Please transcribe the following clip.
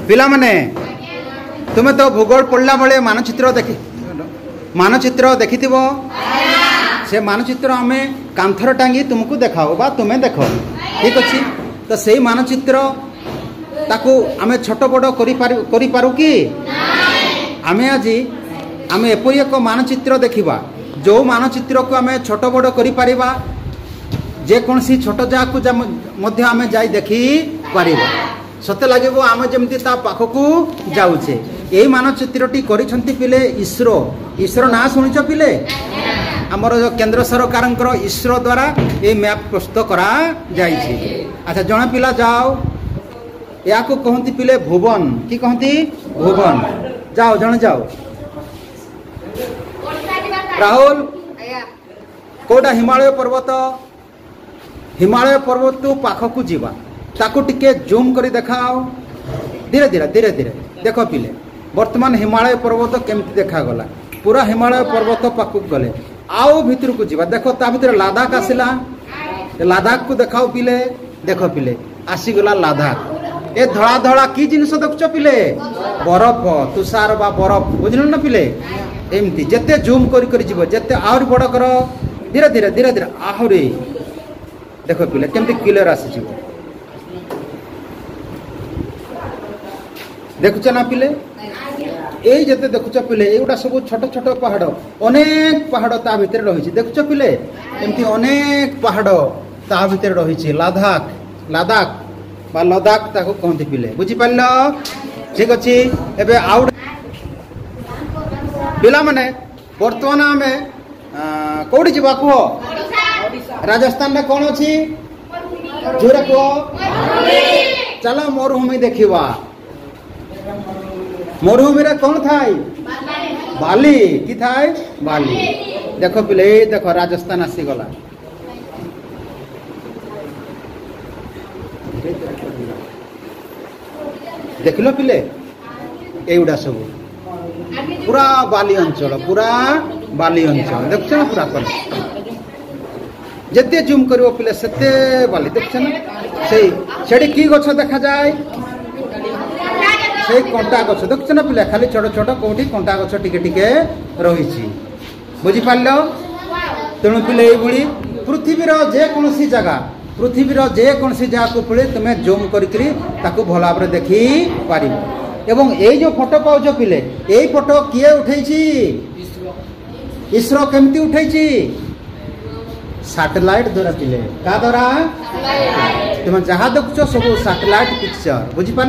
पिला माने तुम्हें तो भूगोल पढ़ला बेले मानचित्र देखिथिबो से मानचित्र आमे कांथर टांगी तुमको देखाओ बा तुम्हें देख ठीक अच्छे तो से मानचित्र ताकू आमे छोट बड़ करि पारू कि आमे आज आमे एपरि एक मानचित्र देखिबा जो मानचित्र को आमे छोट बड़ करि पारिबा जे कोनसी छोट जगह को मध्य आमे जाई देखि पारिबा सते लागेबो आमे जेमति ता पाखकू जाउछे। एई मानचित्रटी करिसंती पिले इसरो ना सुनिछ पिले आमर जो केंद्र सरकार इसरो द्वारा ये मैप प्रस्तुत करा जाइछे। अच्छा जण पिला जाओ या को कहती पिले भुवन कि कहती भुवन जाओ जण जाओ राहुल कोडा हिमालय पर्वत तो पाखकू जीवा ताकू टिके जूम करी देखाओ धीरे धीरे धीरे धीरे देख पिले वर्तमान हिमालय पर्वत केमती देखा गला पूरा हिमालय पर्वत पाखकू गले आओ भितर को जीवा देख ता भितर लद्दाख आसला लद्दाख को देखाओ पिले देख पिले आसीगला लद्दाख ए धड़ा धड़ा की जिनस देखुच पिले बरफ तुषार बा बरफ बुझल ना पिले एमती जेते जूम करी करी जीव जेते आहुरी बड़ कर धीरे धीरे धीरे धीरे आहुरी देख पिले केमती क्लियर आसी देखुच ना पिले यही जते देखुच पिले एगुड़ा सब छोट छोट पहाड़ अनेक पहाड़ ता भितर रही देखुच पिले एमती अनेक पहाड़ ता भितर रही लद्दाख लद्दाख बा लद्दाख ताको कहते पिले बुझी पाल ठीक अच्छे एबे आउ पिला माने वर्तमान आमे कोडी जीवा कह राजस्थान में कौन अच्छी जोरे कह चलो मरुभूमि देखिवा मरुभूमि रे कौन थाई बाली कि थाई बाली देखो पिले देखो राजस्थान आसी गला देख लो पिले एगुड़ा सब पूरा बाली अंचल देखुछ ना पूरा कर जेते जूम करिवो पिले सेते बाली देखुछ ना सेठी की गछ देखा जाए से कंटा गछ देखुछ ना पिले खाली छोट छोट कोठी कंटा गछ टिके टिके रही बुझी पाल तेणु पिले ये पृथ्वीर जेकोसी जगह को पिले तुम्हें जूम करी भल भाव देखी पार एवं यही जो फोटो पाउच पिले यही फोटो किए उठे इसरो केमती उठे सैटेलाइट द्वारा पिले का द्वारा तुम जहाँ देखुच सब सैटेलाइट पिक्चर बुझी पार